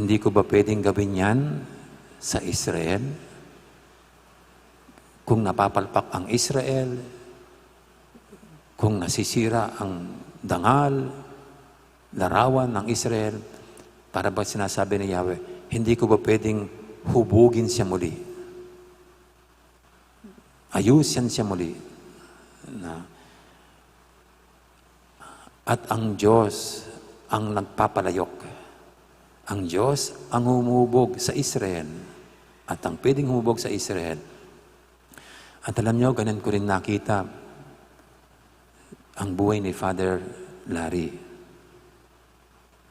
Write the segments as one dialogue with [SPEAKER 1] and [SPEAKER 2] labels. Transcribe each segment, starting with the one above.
[SPEAKER 1] Hindi ko ba pwedeng gawin yan sa Israel? Kung napapalpak ang Israel, kung nasisira ang dangal, larawan ng Israel, para ba sinasabi ni Yahweh, hindi ko ba pwedeng hubugin siya muli? Ayusin siya muli. At ang Diyos ang nagpapalayok. Ang Diyos ang humubog sa Israel. At ang pwedeng humubog sa Israel. At alam nyo, ganun ko rin nakita ang buhay ni Father Larry.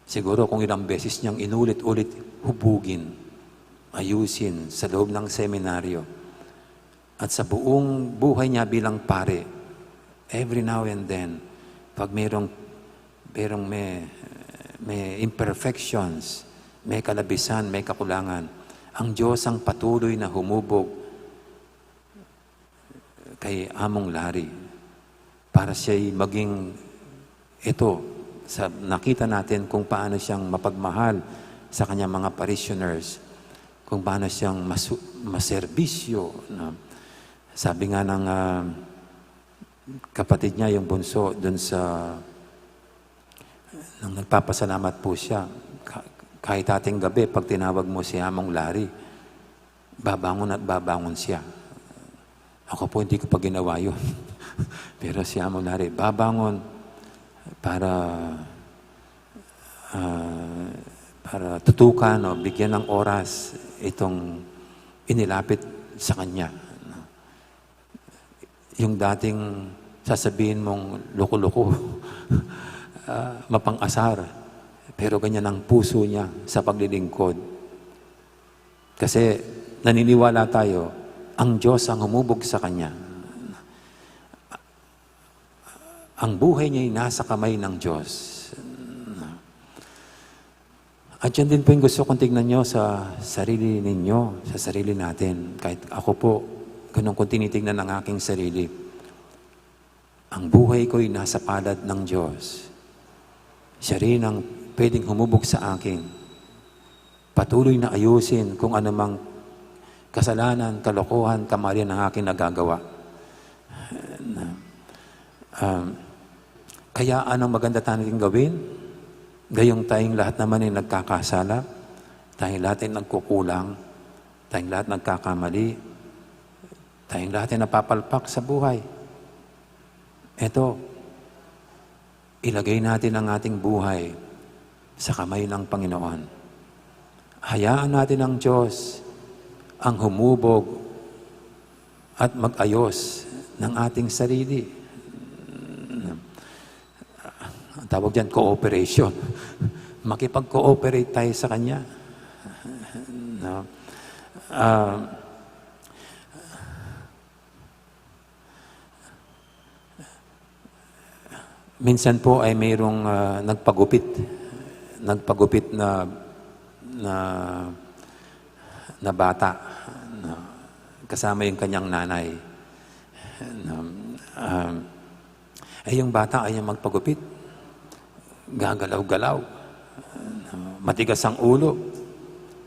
[SPEAKER 1] Siguro kung ilang beses niyang inulit-ulit hubugin, ayusin sa loob ng seminaryo. At sa buong buhay niya bilang pare, every now and then, pag may imperfections, may kalabisan, may kakulangan, ang Diyos ang patuloy na humubog kay Among Larry para siya'y maging nakita natin kung paano siyang mapagmahal sa kanyang mga parishioners, kung paano siyang maserbisyo. Sabi nga ng kapatid niya, yung bunso, dun sa nang nagpapasalamat po siya, kahit ating gabi, pag tinawag mo si Among Larry, babangon at babangon siya. Ako po, hindi ko pa ginawa yun. Pero si Among Larry, babangon para tutukan o bigyan ng oras itong inilapit sa kanya. Yung dating sasabihin mong loko-loko, mapang-asar, pero ganyan ang puso niya sa paglilingkod. Kasi naniniwala tayo, ang Diyos ang humubog sa kanya. Ang buhay niya ay nasa kamay ng Diyos. At yan din po yung gusto kong tignan nyo sa sarili ninyo, sa sarili natin. Kahit ako po, ganun kong tinitignan ng aking sarili. Ang buhay ko ay nasa palad ng Diyos. Siya rin ang pwedeng humubog sa akin. Patuloy na ayusin kung anumang kasalanan, kalokohan, kamalian ng aking nagagawa. Kaya anong maganda tayong gawin? Gayong tayong lahat naman ay nagkakasala, tayong lahat ay nagkukulang, tayong lahat nagkakamali, tayong lahat ay napapalpak sa buhay. Ito, ilagay natin ang ating buhay sa kamay ng Panginoon. Hayaan natin ang Diyos ang humubog at mag-ayos ng ating sarili. Ang tawag dyan, cooperation. Makipag-cooperate tayo sa Kanya. Minsan po ay mayroong nagpagupit na bata, kasama yung kanyang nanay. Yung bata ay magpagupit, gagalaw-galaw, matigas ang ulo.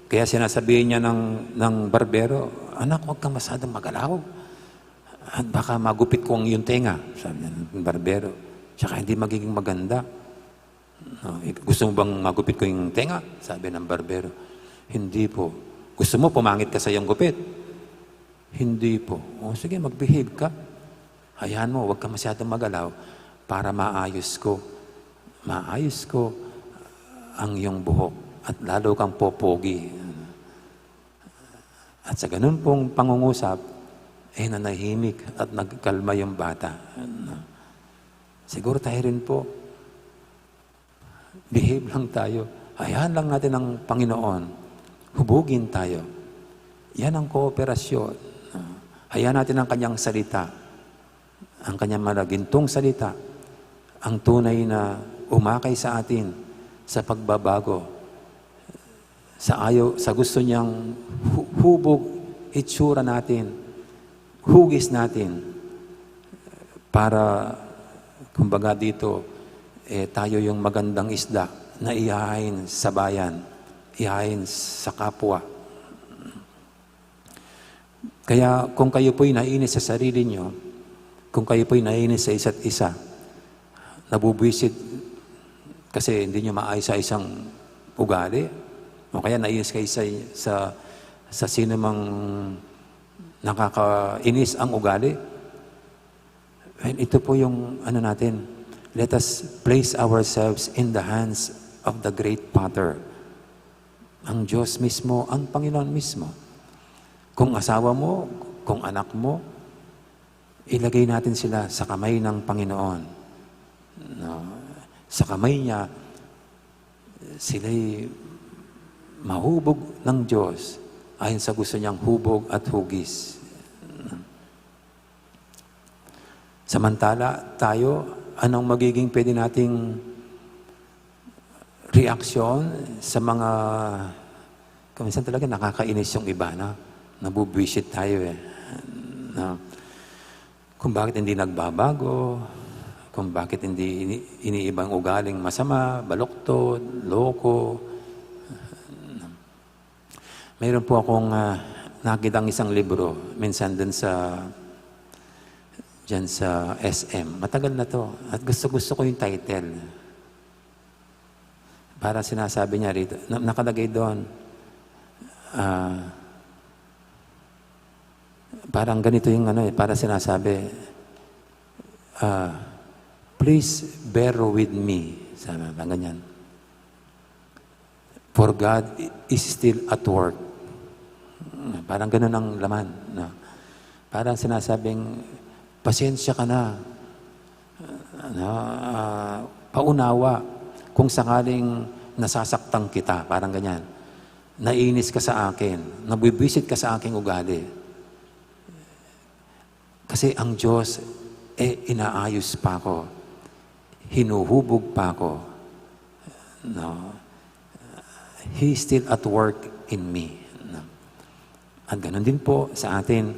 [SPEAKER 1] Kaya sinasabihin niya ng barbero, anak, huwag kang masyadong magalaw. At baka magupit ko ang iyong tenga, sabi ng barbero. Tsaka hindi magiging maganda. Gusto mo bang magupit ko yung tenga? Sabi ng barbero. Hindi po. Gusto mo pumangit ka sa iyong gupit? Hindi po. O sige, mag-behave ka. Hayaan mo, huwag ka masyadong magalaw para maayos ko ang iyong buhok at lalo kang popogi. At sa ganun pong pangungusap, nanahimik at nagkalma yung bata. Siguro tayo rin po, behave lang tayo. Hayaan lang natin ang Panginoon. Hubugin tayo. Yan ang kooperasyon. Hayaan natin ang kanyang salita. Ang kanyang malagintong salita. Ang tunay na umakay sa atin sa pagbabago. Sa gusto niyang hubog itsura natin. Hugis natin. Para kumbaga dito, tayo yung magandang isda na ihahain sa bayan ihain sa kapwa. Kaya kung kayo po'y naiinis sa sarili nyo, kung kayo po'y naiinis sa isa't isa, nabubwisit kasi hindi nyo maayos sa isang ugali, o kaya naiinis kayo sa sino mang nakakainis ang ugali, well, ito po yung natin, let us place ourselves in the hands of the great Potter. Ang Diyos mismo, ang Panginoon mismo. Kung asawa mo, kung anak mo, ilagay natin sila sa kamay ng Panginoon. No? Sa kamay niya, sila'y mahubog ng Diyos ayon sa gusto niyang hubog at hugis. Samantala, tayo, anong magiging pwede nating reaksyon sa mga, kuminsan talaga nakakainis yung iba, na nabubwisit tayo na, kung bakit hindi nagbabago, kung bakit hindi iniibang ugaling masama, baluktot, loko. Mayroon po akong nakitang isang libro, minsan dyan sa SM. Matagal na to. At gusto ko yung title. Para sinasabi niya rito, nakalagay doon, parang ganito yung para sinasabi, please bear with me. Sabi, ganyan. For God is still at work. Parang ganun ang laman. No? Parang sinasabing, pasensya ka na. Paunawa. Kung sakaling nasasaktan kita, parang ganyan. Nainis ka sa akin. Nabibwisit ka sa aking ugali. Kasi ang Diyos, inaayos pa ako. Hinuhubog pa ako. No? He is still at work in me. No? At ganun din po sa atin.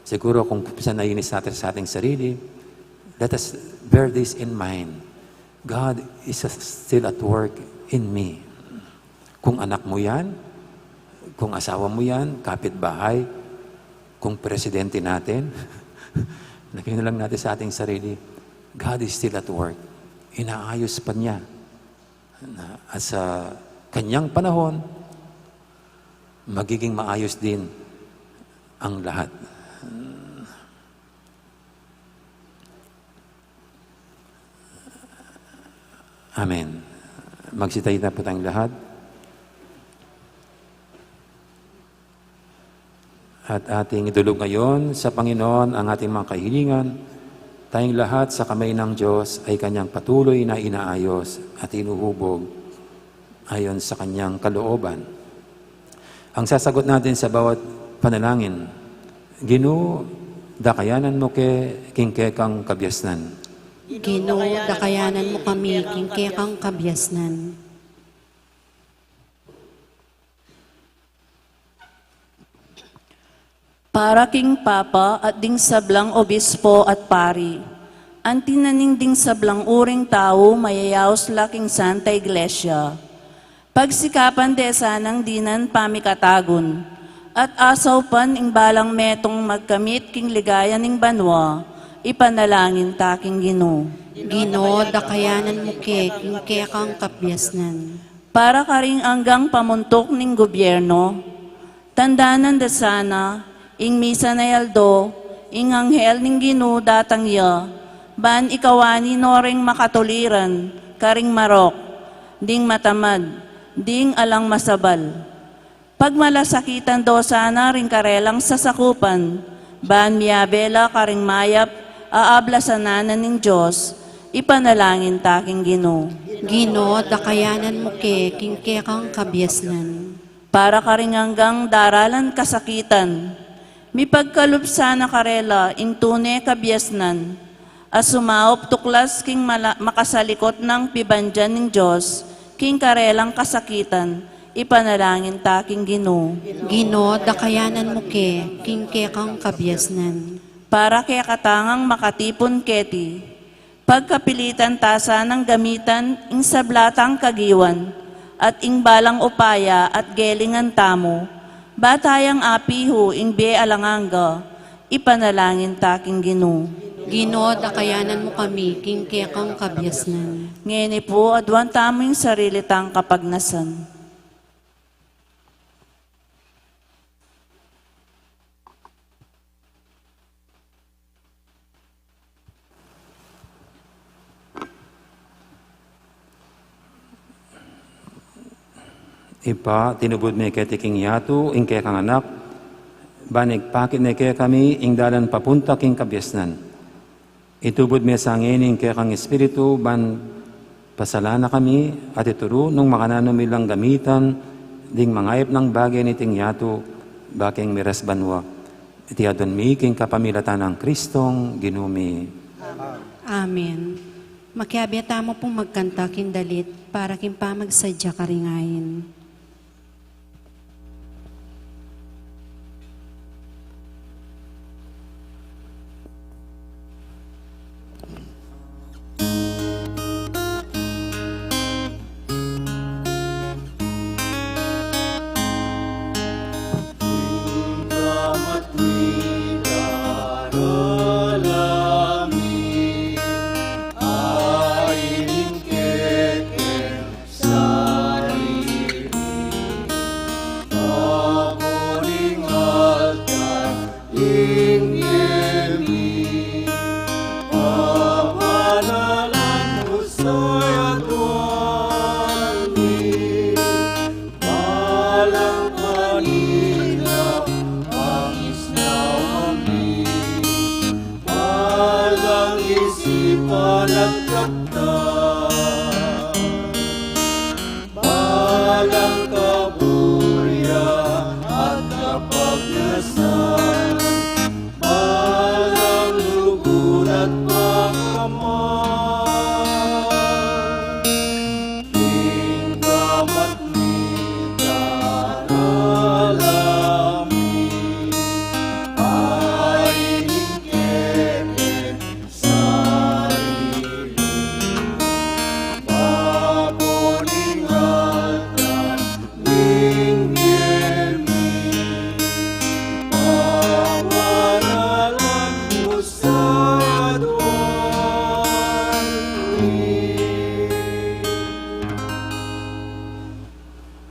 [SPEAKER 1] Siguro kung nainis natin sa ating sarili, let us bear this in mind. God is still at work in me. Kung anak mo yan, kung asawa mo yan, kapitbahay, kung presidente natin, lagyan na lang natin sa ating sarili, God is still at work. Inaayos pa niya. At sa kanyang panahon, magiging maayos din ang lahat. Amen. Magsitayo na po tayong lahat. At ating idulog ngayon sa Panginoon ang ating mga kahilingan. Tayong lahat sa kamay ng Diyos ay kanyang patuloy na inaayos at inuhubog ayon sa kanyang kalooban. Ang sasagot natin sa bawat panalangin, Ginoo, dakayanan mo kingkekang kabyasnan.
[SPEAKER 2] Ginoo, dakayanan mo kami, kingkekang kabyasnan.
[SPEAKER 3] Para king Papa at ding sablang obispo at pari, ang tinaning ding sablang uring tao mayayaos laking Santa Iglesia. Pagsikapan de sanang dinan pamikatagon, at asaw pan ing balang metong magkamit king ligaya ning banwa, ipanalangin taking Ginoo.
[SPEAKER 2] Ginoo, dakayanan mo kingkekang kabyasnan.
[SPEAKER 3] Para karing anggang pamuntok ning gobyerno, tandanan da sana, ing misa na yaldo, ing anghel ning Ginoo datang ya, ban ikawani noring makatuliran, karing marok, ding matamad, ding alang masabal. Pagmalasakitan do sana ring karelang sasakupan, ban miyabela karing mayap, aabla sananan ning Diyos, ipanalangin taking Ginoo.
[SPEAKER 2] Ginoo, dakayanan mo kingkekang kabyasnan.
[SPEAKER 3] Para karing hanggang daralan kasakitan, mi pagkalupsa na karela ing tune kabyasnan, as sumaop tuklas king makasalikot ng pibandyan ng Diyos, king karelang kasakitan, ipanalangin taking Ginoo.
[SPEAKER 2] Ginoo, dakayanan mo kingkekang kabyasnan.
[SPEAKER 3] Para kaya katangang makatipon keti, pagkapilitan tasa ng gamitan ing sablatang kagiwan, at ing balang upaya at gelingan tamo, batayang apiho ing be alanganga, ipanalangin taking Ginoo.
[SPEAKER 2] Ginoo, dakayanan mo kami, kingke kang kabyasnan.
[SPEAKER 3] Ngeni po, adwan taming sarili tang kapagnasan.
[SPEAKER 1] Ipa, tinubod may ketiking yatu, ing kaya kang anak, banig pakit na kaya kami, ing dalan papunta king kabyasnan. Itubod may sangin, ing kaya kang espiritu, ban pasalana kami, at ituro, nung makananamilang gamitan, ding mangayap ng bagay ni ting yatu, baking miras banwa. Iti adon mi, king kapamilatan ng Kristong, ginumi.
[SPEAKER 2] Amen. Makiabyata mo pong magkanta kindalit para kin pamagsadya karingayin.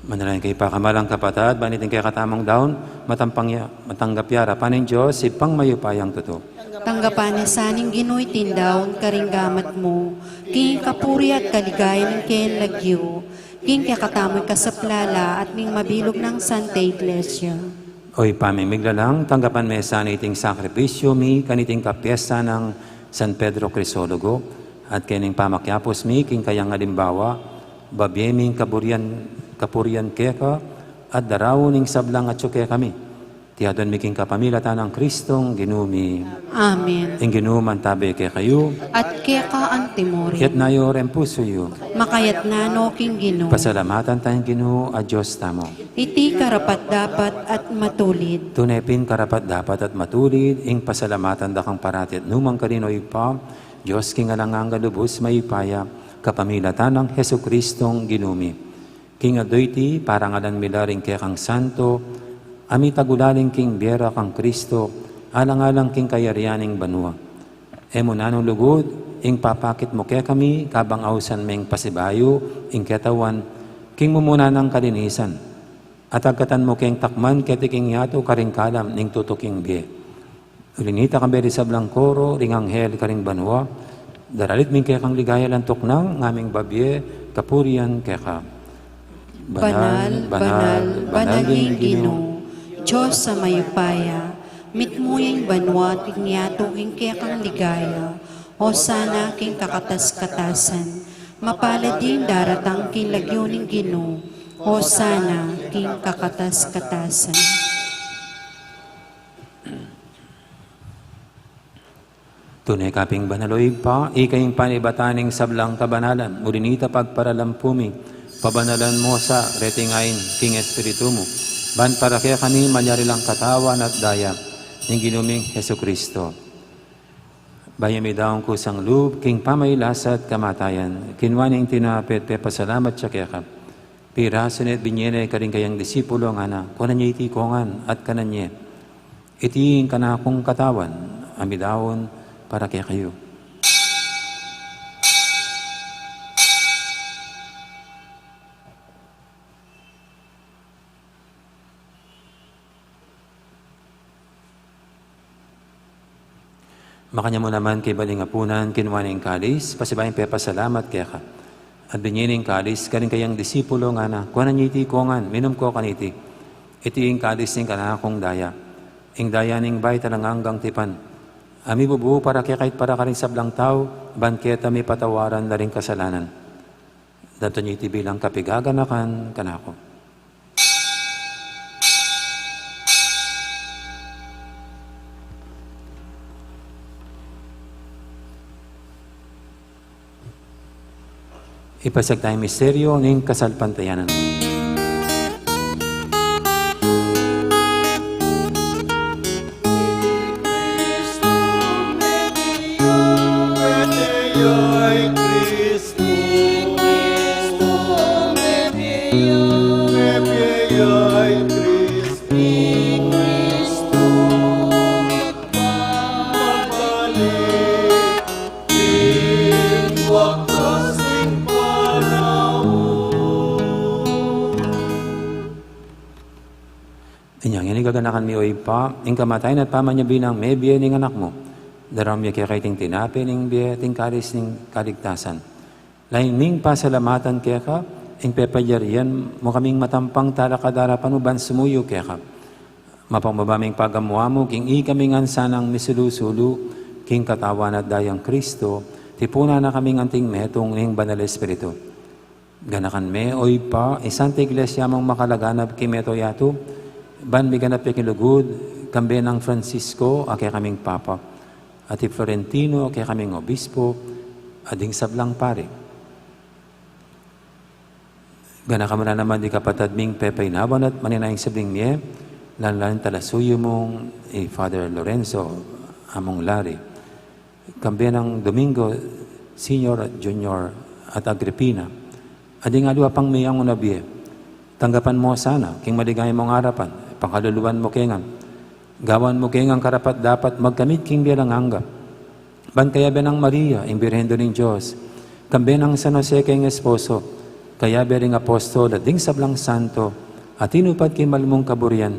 [SPEAKER 1] Manalangin kay pakamalang kapatad, banitin kay katamang daon, matanggap yara, panin Diyos, si pangmayupayang totoo.
[SPEAKER 2] Tanggapan ni saning Ginoo'y tindaon karinggamat mo, king kapuri at kaligayan ng ken lagyo, king kakatamoy kasaplala at ning mabilog ng Santa Iglesia.
[SPEAKER 1] Oy pamimiglalang, tanggapan may sana iting sakripisyo mi, kaniting kapiesta ng San Pedro Crisologo, at kining pamakyapos mi, king kayang alimbawa, babyeming kapurian keka, at darawon ning sablang at syuke kami. Tiyadon miking kapamilatan ng Kristong ginumi.
[SPEAKER 2] Amen.
[SPEAKER 1] Ing ginuman tabi kay kayo,
[SPEAKER 2] At keka ang timori,
[SPEAKER 1] kiat na yo rin puso yo.
[SPEAKER 2] makayat nano king Ginoo.
[SPEAKER 1] Pasalamatan tayong Ginoo a Diyos tamo.
[SPEAKER 2] Iti karapat dapat at matulid.
[SPEAKER 1] Tunepin karapat dapat at matulid, ing pasalamatan dakang parati at numang kaninoy pa, Diyos king alangang galubos maipaya, kapamilatan ng Heso Kristong ginumi. King adoyti, parangalan milaring kaya kang santo, amitagulaling king biera kang Kristo, alang-alang king kayarianing banwa. Emo nanong lugod, ing papakit mo kaya kami, kabang ausan meng pasibayo, ing ketawan, king mumuna ng kalinisan. At agkatan mo keng takman, ketiking yato karingkalam, ning tutuking bie. Ulinita kang beri sa blangkoro, ring anghel karing banwa, daralit ming kaya kang ligaya lantok ng ngaming babye, kapurian kaya ka.
[SPEAKER 2] Banal, banal, banal ning Ginoo. Diyos sa mayupaya, mitmuyang banwa tingyato king kaya kang ligaya, o sana king kakatas-katasan, mapalad din daratang king lagyo ning Ginoo, o sana king kakatas-katasan.
[SPEAKER 1] Tunay kaping banaloy pa, ikaying panibataning sablang kabanalan, mulinita pagparalampumi, pabanalan mo sa retingain king espiritu mo, ban para kaya kani manyari lang katawan at daya, ng ginuming Heso Kristo. Bayami daong kusang loob, king pamaylas at kamatayan, kinwaning tinapit, pasalamat siya kaya ka. Piraso net binyene karing kayang disipulo nga na, kunan niya itikongan at kanan niya. Itiin ka na akong katawan, amidawon para kay kayo. Makanya mo naman kay balingapunan, kinuha ng kalis, pasibayin pepa salamat kaya ka. At binyining kalis, karing kayang disipulo nga na, kuha na niya iti kongan, minom ko kaniti. Iti yung kalis ning kanakong daya. Ing daya ning bay talang hanggang tipan. Ami bubuo para kaya kahit para karing sablang tao, banketa mi patawaran na rin kasalanan. Dato niya iti bilang kapigaganakan kanako. Ipasag tayong misteryo ng kasalpantayanan. Inyang inigaganakan mi oy pa, ing kamatayan at paman niya binang may biya ning anak mo. Daram niya kaya kaiting tinapi ning biya, ting karis ning kaligtasan. Lain ming pasalamatan kaya ka, ing pepayarian mo kaming matampang talakadara panuban sumuyo kaya ka. Mapangmabaming pagamuha mo, king ikaming ansanang misulu-sulu, king katawan at dayang Kristo, tipuna na kaming anting metong ning banal Espiritu. Ganakan me oy pa, isang iglesia mong makalaganap kimeto yato, ban miganap ya kilugud, kambe ng Francisco, ake kaming Papa, at Florentino, ake kaming Obispo, ading sablang pare. Gana ka na naman di kapatad ming Pepe Naban at maninayang sabling niye, lanlan talasuyo mong Father Lorenzo, among Lari. Kambe ng Domingo, Senior at Junior at Agripina, ading alwa pang miyang unabiye. Tanggapan mo sana, king maligay mong harapan, pangkaluluan mo kengan. Gawan mo kengang karapat dapat magkamit king bilang hangga. Bankaya benang Maria, imbirhendo ng Diyos. Kambe ng San Jose keng esposo, kaya bering apostol at ding sablang santo, at inupad king malmong kaburian,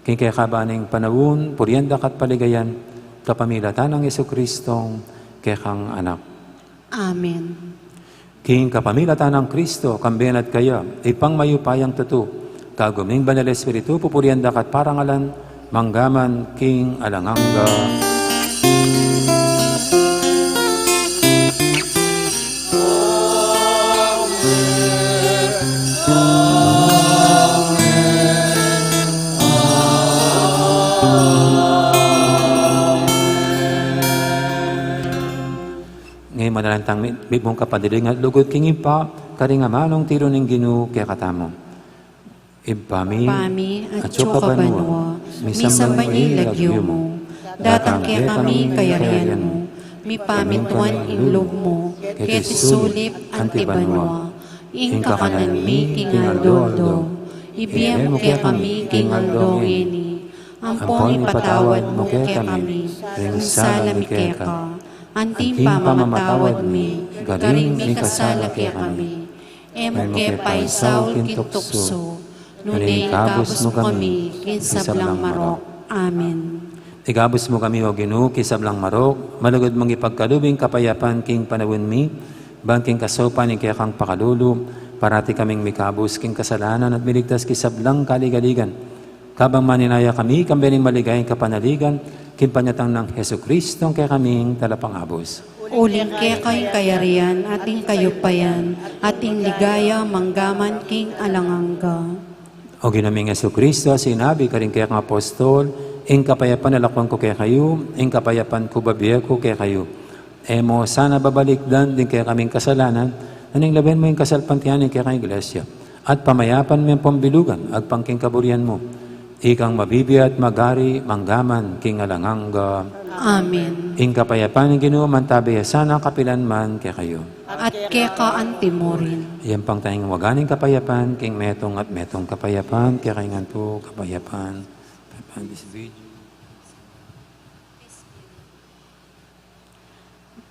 [SPEAKER 1] king kaya kabaning panawun, puryanda kat paligayan, kapamilatan ng Jesucristong kekang anak.
[SPEAKER 2] Amen.
[SPEAKER 1] King kapamilatan ng Kristo, kamben at kaya, ipang mayupayang tutu, kaguming banal Espiritu, pupurianda kat parangalan, manggaman, King alanganga. Ngayon manalantang mong kapadiling at lugod king ipa, karingamanong tiro ng Ginoo kaya katamo. Ibpami
[SPEAKER 2] At banwa, misang banyi lagyo mo, datang kaya kami kayarian mo, mi pamintuan inlog mo, kaya tisulip antibanwa, ing kakanan mi king aldodo, ibiyam mo kaya kami king aldongini, ampong ipatawad mo kaya kami, ring salami kaya ka, anting pamamatawad mi, garing mi kasala kaya kami, emo kaya paisaw kintukso, nunay kabus mo kami, kinsablang marok. Amen.
[SPEAKER 1] Igabos mo kami, o Ginoo, kisablang marok, malugod mong ipagkalubing kapayapan king panawin mi, bangking kasopan ing kaya kang pakalulu, parati kaming mikabos king kasalanan at miligtas kisablang kaligaligan. Kabang maninaya kami, kambening maligayang kapanaligan, kimpanyatang ng Jesucristo kaya kaming talapangabos.
[SPEAKER 2] Uling kaya kayong kayarian, ating kayupayan, ating ligaya, manggaman king alangangga.
[SPEAKER 1] O ginaming Jesucristo, sinabi ka rin kaya kang apostol, ing kapayapan nalakwang ko kaya kayo, ing kapayapan ko babiya ko kaya kayo. Emo, sana babalikdan din kaya kaming kasalanan, naning laben mo yung kasalpantiyanin kaya kang iglesia. At pamayapan mo yung pambilugan, at pangking kaburian mo. Ikang mabibiya at magari, manggaman, king alangangga.
[SPEAKER 2] Amen.
[SPEAKER 1] Ing kapayapan ng Ginoo, mantabi sana kapilan man kaya kayo.
[SPEAKER 2] at kekaan timorin.
[SPEAKER 1] Iyan pang tayong waganing kapayapaan, king metong at metong kapayapaan, kaya kaingan po kapayapaan. Kapayapaan this video.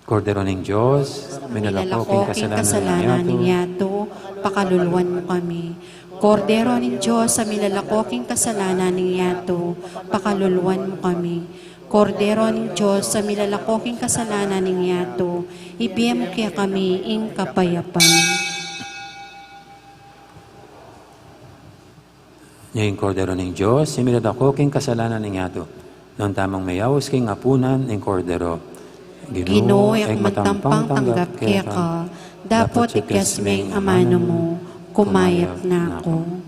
[SPEAKER 1] Kordero ng Diyos, minalakoking kasalanan
[SPEAKER 2] ng
[SPEAKER 1] ninyo.
[SPEAKER 2] yato, pakaluluwan mo kami. Kordero ng Diyos, sa milalakoking kasalanan ng yato, pakaluluwan mo kami. Kordero ng Diyos, sa milalakoking kasalanan ng yato, ibiyem kaya kami ing kapayapan.
[SPEAKER 1] Ngayon, Kordero ng Diyos, similadakoking kasalanan ng yato, noong tamang mayawas king apunan ng Kordero.
[SPEAKER 2] Ginoo, yak magtampang tanggap kaya ka, dapat ikyasmeng amano mo, kumayap na ako.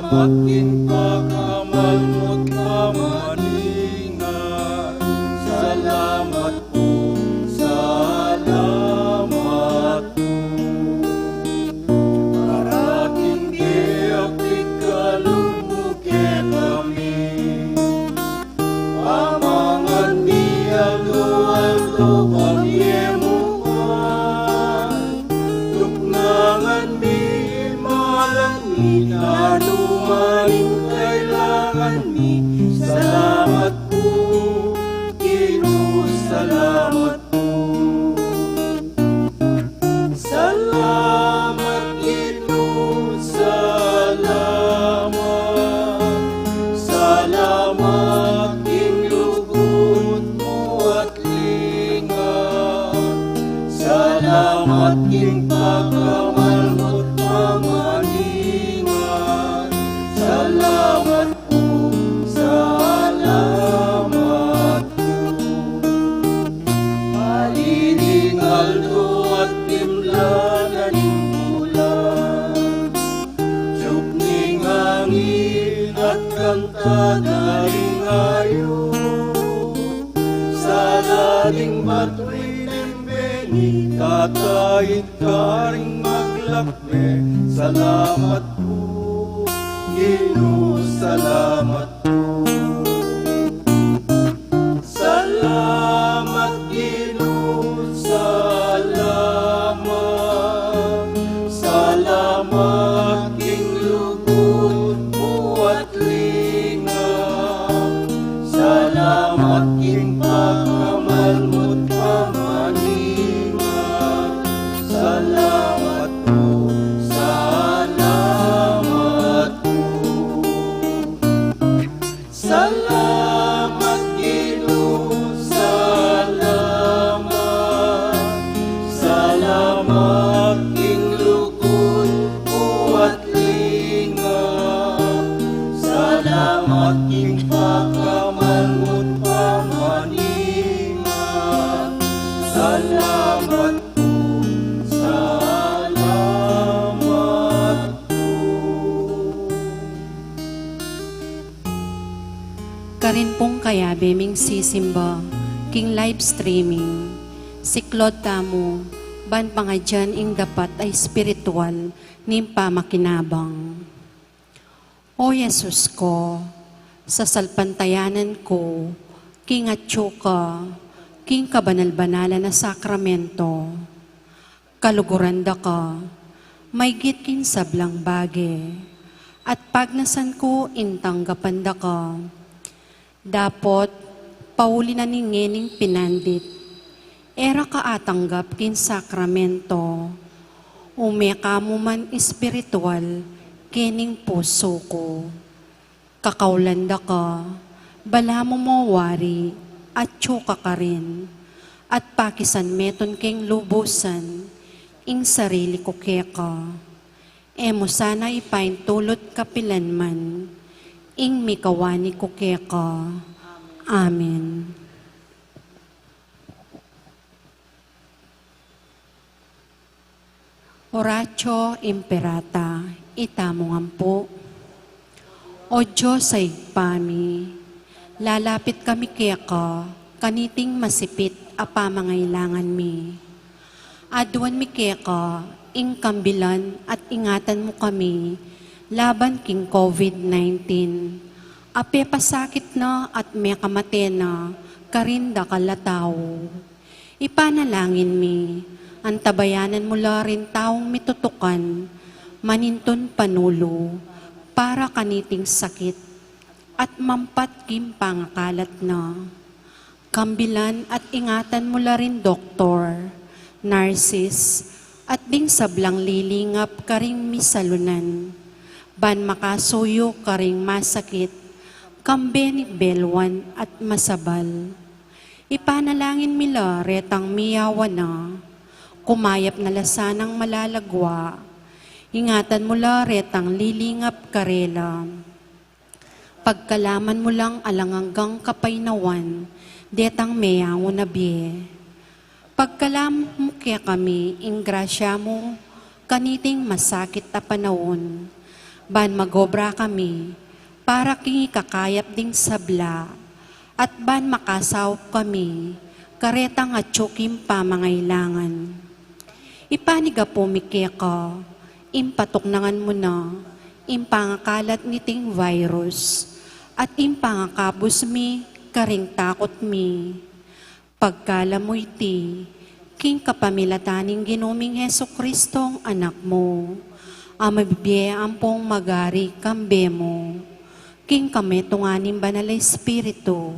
[SPEAKER 4] Makin pakamalmo't kamaningan. Salamat po, salamat po. Parating diapit kalumuke kami. Pamangan niya luwaldo pangyemuan. Tuknangan mi malang maring kailangan mi. Salamat po, Ginoo, salamat po. Salamat, Ginoo, salamat. Salamat, ing lugod mo at lingat. Salamat, ing pagkamal mo't pamaningan. Salamat po, salamat po. Palilingaldo at timlanan ng bulan. Tiyok ning hangin at kantadaling ayo. Sa laling batuin ng beni, tatayid ka ring maglakbe. Salamat po, Ginoo, salamat po. Salamat, Ginoo, salamat. Salamat, ing lugod mo at lingat. Salamat, ing pagkamal mo't pamaningan. Salamat po, salamat po. Salamat, Ginoo, salamat. Salamat, ing lugod mo at
[SPEAKER 2] pong kaya beming sisimba, king live streaming, siklod tamo, ban pangadyan ing dapat ay spiritual, nimpa makinabang. O Yesus ko, sa salpantayanan ko, king atyo ka, king kabanal-banalan na sakramento, kaluguranda ka, may gitkin sablang bage, at pagnasan ko intanggapanda ka. Dapot, pauli na ningening pinandit, era ka atanggap kin sakramento, umeka mo man espiritual, kining puso ko. Kakaulanda ka, bala mo mawari, at tsuka ka rin, at pakisan meton keng lubusan, ing sarili ko keka. Emo sana ipain tulot kapilanman, ing mikawani ko keka. Amen. Oratio Imperata, itamo ngampo. O Diyos ay pami, lalapit kami keka, kaniting masipit apa mangailangan mi. Aduan mi keka, ing kambilan at ingatan mo kami, laban king COVID-19. Ape pasakit na at may kamate na, karinda kalataw. Ipanalangin mi, antabayanan mula rin taong mitutukan, maninton panulo, para kaniting sakit, at mampat kim pangakalat na. Kambilan at ingatan mula rin doktor, nurses, at ding sablang lilingap karing misalunan, ban makasuyo karing masakit, kambenig belwan at masabal. Ipanalangin mila retang miyawa na, kumayap na lasanang malalagwa, ingatan mula retang lilingap karela. Pagkalaman mo lang alanganggang kapaynawan, detang meyaw na biye. Pagkalam mo kaya kami, ing grasya mo, kaniting masakit na panahon, ban magobra kami, para kingi kakayap ding sabla, at ban makasaw kami, karetang at tsukim pa mangailangan. Ipaniga po mikeka, impatuknangan mo na, impangakalat niting virus, at impangakabos mi, karing takot mi. Pagkala mo iti, king kapamilataning ginuming Heso Kristong anak mo, ang mabibiyayaan pong magari kambe mo, king kami tunganin banal Espiritu,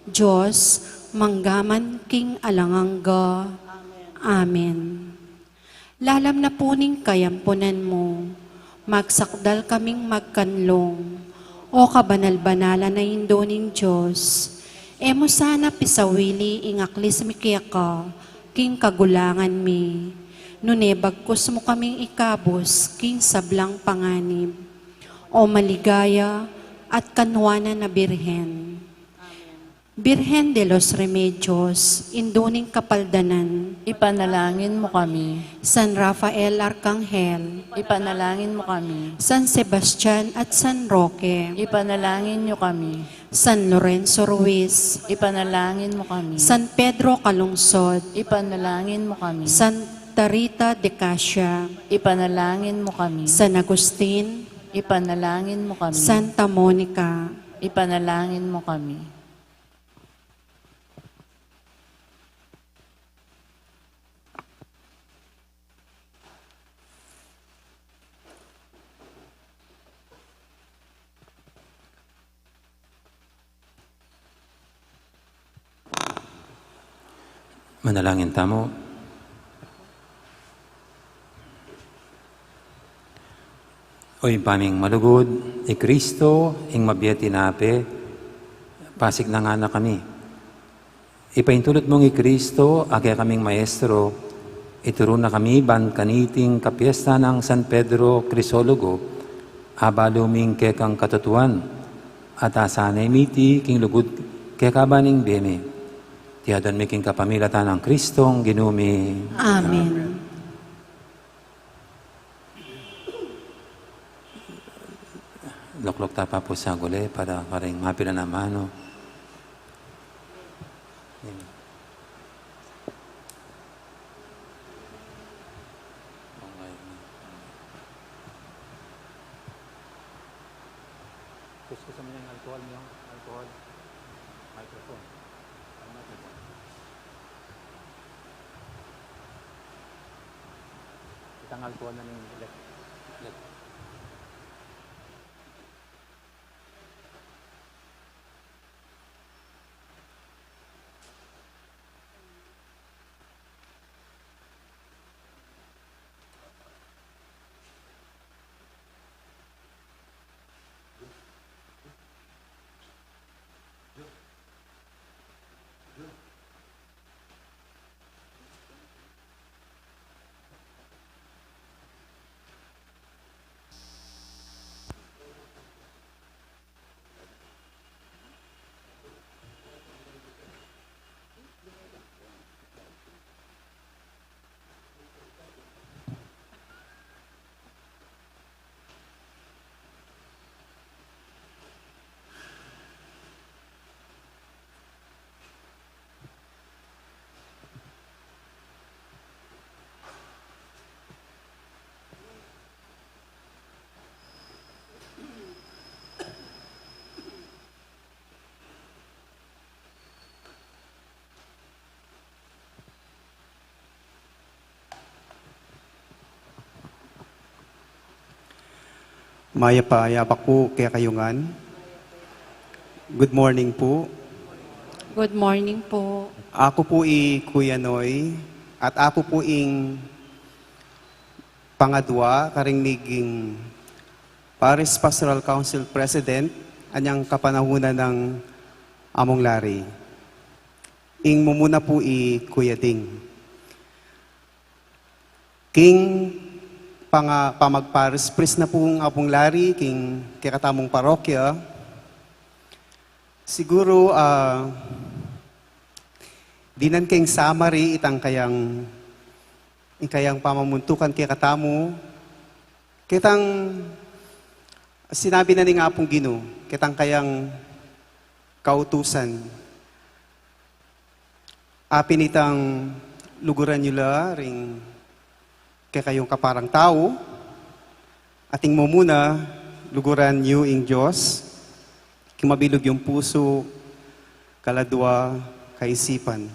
[SPEAKER 2] Diyos, manggaman king alangangga. Amen. Lalam na puning kayampunan mo, magsakdal kaming magkanlong, o kabanal-banala na indoning Diyos, emo sana pisawili ingaklis mi ka, king kagulangan mi. Nunebagkos mo kaming ikabos, king sablang panganib. O maligaya at kanwana na birhen. Birhen de los Remedios, induning kapaldanan,
[SPEAKER 3] Ipanalangin mo kami.
[SPEAKER 2] San Rafael Arcangel,
[SPEAKER 3] Ipanalangin mo kami.
[SPEAKER 2] San Sebastian at San Roque,
[SPEAKER 3] Ipanalangin niyo kami.
[SPEAKER 2] San Lorenzo Ruiz,
[SPEAKER 3] Ipanalangin mo kami.
[SPEAKER 2] San Pedro Calungsod,
[SPEAKER 3] Ipanalangin mo kami.
[SPEAKER 2] Santa Rita de Casia,
[SPEAKER 3] Ipanalangin mo kami.
[SPEAKER 2] San Agustin,
[SPEAKER 3] Ipanalangin mo kami.
[SPEAKER 2] Santa Monica,
[SPEAKER 3] Ipanalangin mo kami.
[SPEAKER 1] Manalangin tamo. O paming malugod, Kristo, ing mabiyati nape, pasik na nga na kami. Ipaintulot mong Kristo, agay kaming maestro, ituro na kami ban kaniting kapiesta ng San Pedro Crisologo, abaluming kekang katutuan, at asanay miti king lugod kekabaning beme. Tiyadan mi king kapamilatan ng Kristong ginumi.
[SPEAKER 2] Amen.
[SPEAKER 1] Loklok tapa po sa guli para karing mapila na mano. Yan. Okay. Gusto mo yung alcohol niyo? Alcohol? Microphone. Ano natin? Itang alcohol na ng let.
[SPEAKER 5] Maya pa, yabak po kaya kayungan. Good morning po.
[SPEAKER 2] Good morning po.
[SPEAKER 5] Ako po Kuya Noy at ako po pangadwa karingiging Paris Pastoral Council President anyang kapanahunan ng Among Lari. Mumuna po Kuya Ding. King pamagparis pris na pong Among Lari king kikatamong parokya. Siguro dinan kayong summary itang kayang pamamuntukan kay katamu. Kitang sinabi na ni nga pong Ginoo, kitang kayang kautusan. Apin itang luguran nila ring kay kayong kaparang tao. Ating mo muna luguran niyo ing Diyos. Mabilog yung puso, kaladwa, kaisipan.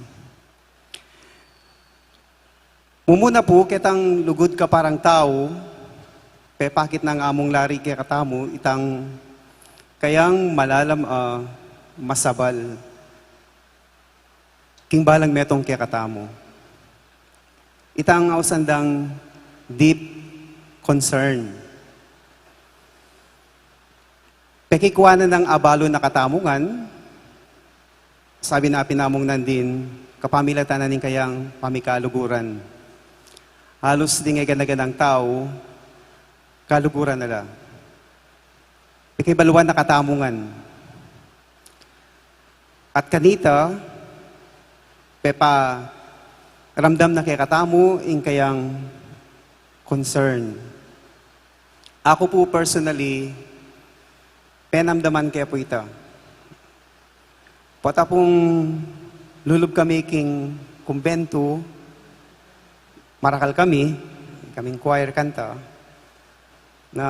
[SPEAKER 5] Mumuna po, kitang lugod ka parang tao, pepakit ng Among Lari kaya katamo, itang kayang malalam masabal. King balang metong kaya katamo. Itang ausandang deep concern. Pekikuanan ng abalo na katamungan, sabi na pinamong nandin, kapamilatan na ning kayang pamikaluguran. Halos di nga ganagan ng tao, kaluguran nila. Pekibaluan na katamungan. At kanita, pepa ramdam na kay katamu, ing kayang concern. Ako po personally, penamdaman kaya po ito. Pata pong lulub kami king kumbento, marakal kaming choir kanta, na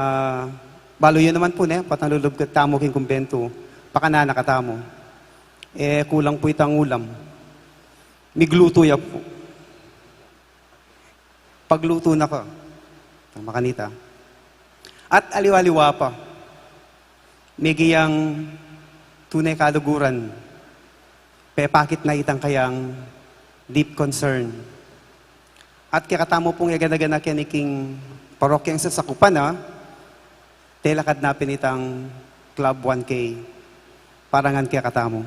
[SPEAKER 5] balo yun naman po patang lulub tamo king kumbento, pakanana katamo. Kulang po itang ulam. Migluto ya po. Pagluto na ko, makanita. At aliwaliwa pa. May giyang tunay kaluguran. Pepakit na itang kayang deep concern. At kakatamo pong iganagan na kiniking parokyang sa sakupan telakad na pinitang Club 1K. Parangan kaya katamo.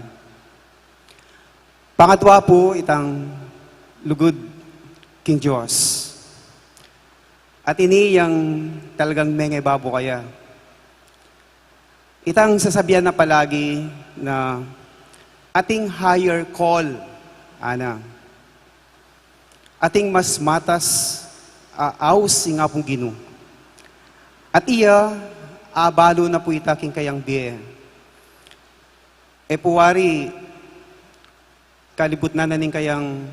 [SPEAKER 5] Pangatwa po itang lugod king Diyos. At ini yang talagang menge babo kaya. Itang sasabihan na palagi na ating higher call, ating mas matas aus nga pong Ginoo. At iya, abalo na po itaking kayang biye. Puwari, kalibut na naning kayang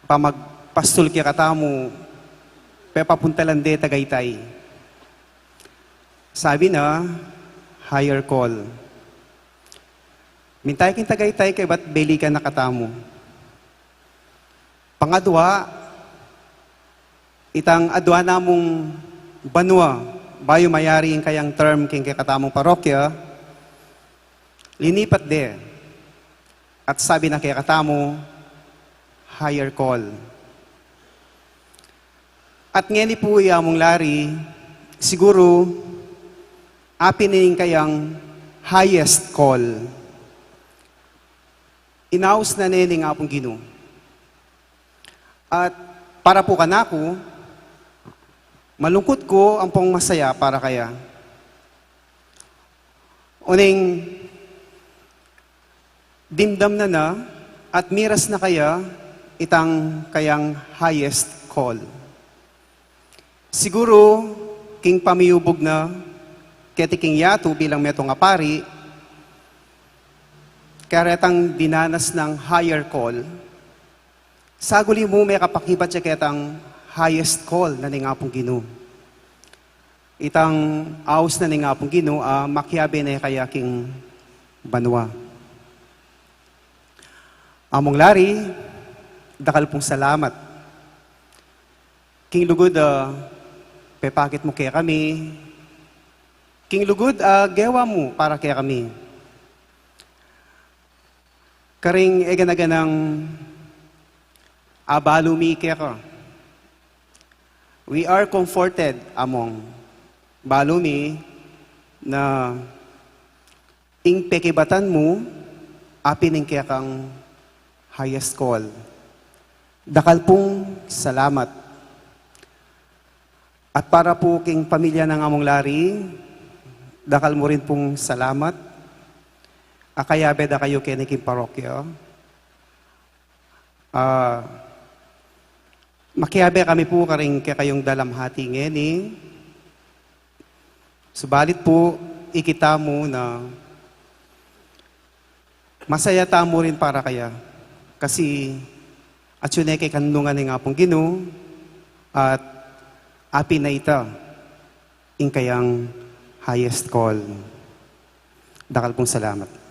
[SPEAKER 5] pamagpastol kaya katamu, pepapuntalan de Tagaytay. Sabi na, higher call. Mintay kin Tagaytay kay ba't beli ka nakatamu. Pangadwa, itang adwa namong banwa, bayo mayari yung kayang term king kay katamong parokya, linipat de. At sabi na kay katamo, higher call. At ngeni po mong lari, siguro, apinin kayang highest call. Inaus na nini nga pong Ginoo. At para po kanako, malungkot ko ang pong masaya para kaya. Uning, dimdam na at miras na kaya itang kayang highest call. Siguro, king pamiyubog na, ketiking yato bilang metong apari, karetang dinanas ng higher call, saguli mo may kapakibat siya ketang highest call na nga pong Ginoo. Itang aus na nga pong Ginoo, makyabe na kaya king banwa. Among lari, dakal pong salamat. King lugod, pepakit mo kaya kami. King lugod, gewa mo para kaya kami. Karing eganaganang abalumi kaya ka. We are comforted among balumi na ing pekibatan mo, apining kaya kang highest call. Dakal pong salamat. At para po king pamilya ng among lari, dakal mo rin pong salamat. Akayabe da kayo kiniking parokya. Makiyabe kami po karing kayong dalamhati ngeni. Subalit po, ikita mo na masaya tamo rin para kaya. Kasi at yun kay kanungan nga pong Ginoo at api na ita ing kayang highest call. Dakal pong salamat.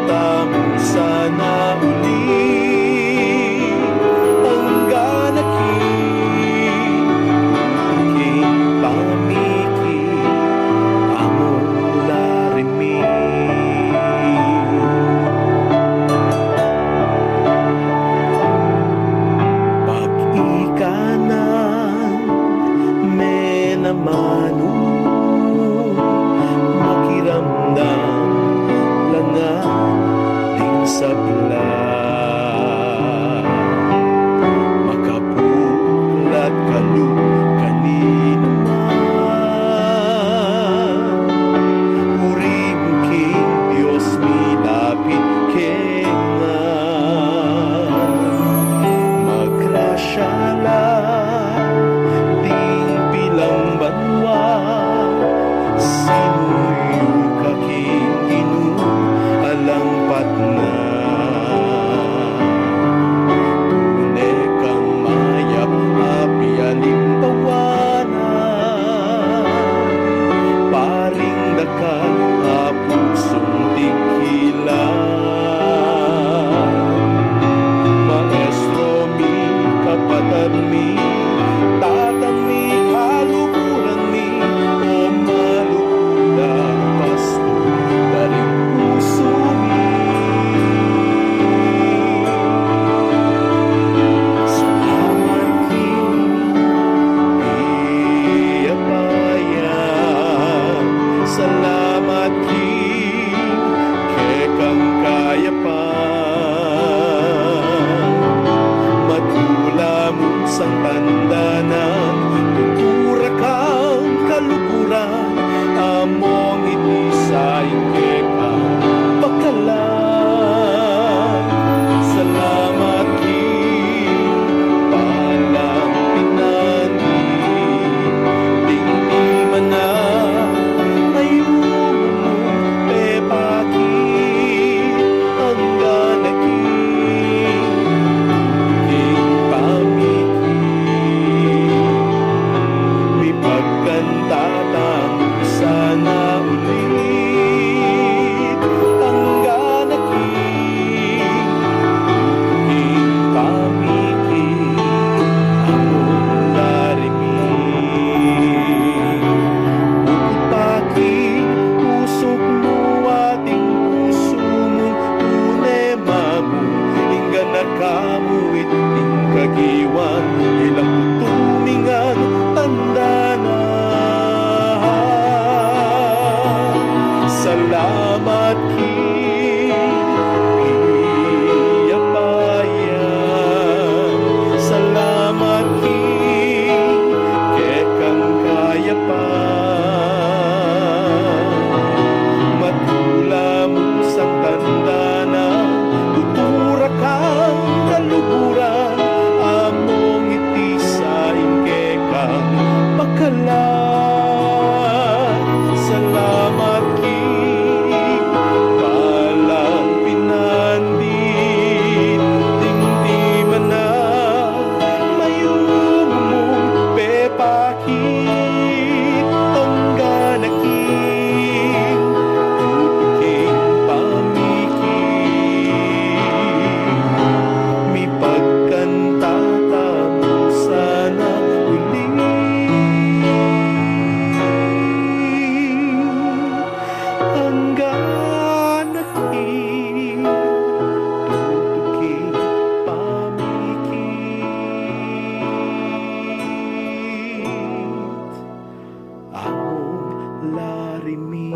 [SPEAKER 4] tamo sana uli hanggang aking pamiki amo larimi. Pag-ikanan menamanu makiramdam langan ding sabla makapulat kalu kanino man urim king Dios milapit kengan magrasyala ding bilang banwa sinuyo kaking inu alangpat na tune kang mayap api alimbawanan paring dakal apusong dikilan maestro mi kapatid mi tatang mi kalukuran mi o malukuda pasto dari puso mi. Salamat king iyapayan, salamat king kekang kayapan matula mo sang tandanan tutura kang kalukuran among itisain kekang bakalan. Salamat king palang pinani dingdi mana ayun pepaki hanggang king pamiki mi pagkantatang sana ulit hanggang king pamiki among larimi upaki usok mo ating puso mo tunay mamu hingga nakamuit ing kagiwan ilang tumingan tandana. Salamat king iyapayan, salamat king kekang kayapan matula mo sang tandana tutura kang kaluguran among itisain kekang bakalan. Salamat king palang pinandin dingdi mana mayong mong pepakit hanggang king pamiki mi pagkantata mo sana uli hanggang king pamikit among larimi.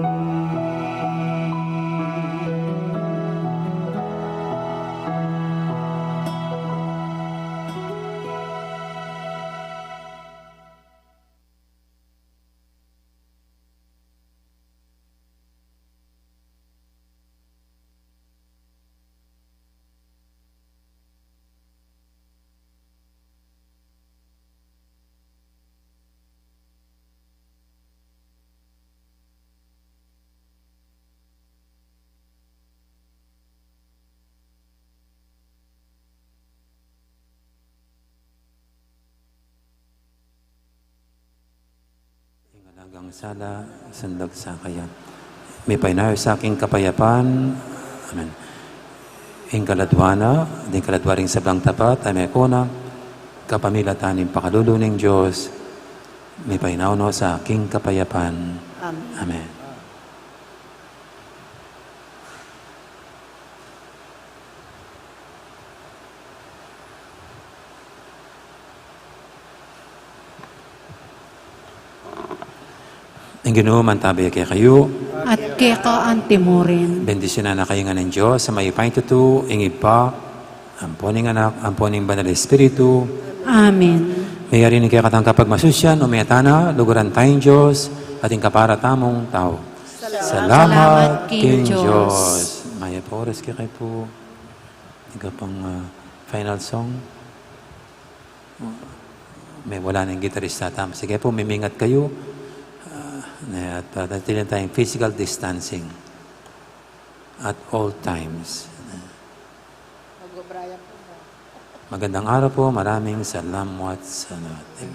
[SPEAKER 1] Hanggang sala, sandag sa kaya. May painayo sa aking kapayapaan, Amen. Ing kaladwana, din kaladwaring sablang tapat, ay may kuna, kapamilatan ng pakalulo ng Diyos, may painauno sa aking kapayapan. Amen. Ang Ginoo mantabay kay kayo,
[SPEAKER 2] At kaya kaante mo rin.
[SPEAKER 1] bendisyonan na kayo nga ng Diyos sa may paitutu, ingib pa, amponing anak, amponing banal na Espiritu,
[SPEAKER 2] Amen.
[SPEAKER 1] mayari ni kaya katang kapag masusyan, umayatana, luguran tayong Diyos, ating kaparatamong tao. Salamat King Diyos. Maya po, oras kaya kayo po. Ika pang final song. May wala na yung gitarista tama. Sige po, mimingat kayo. At patatilin tayong physical distancing at all times. Magandang araw po. Maraming salamat sa lahat.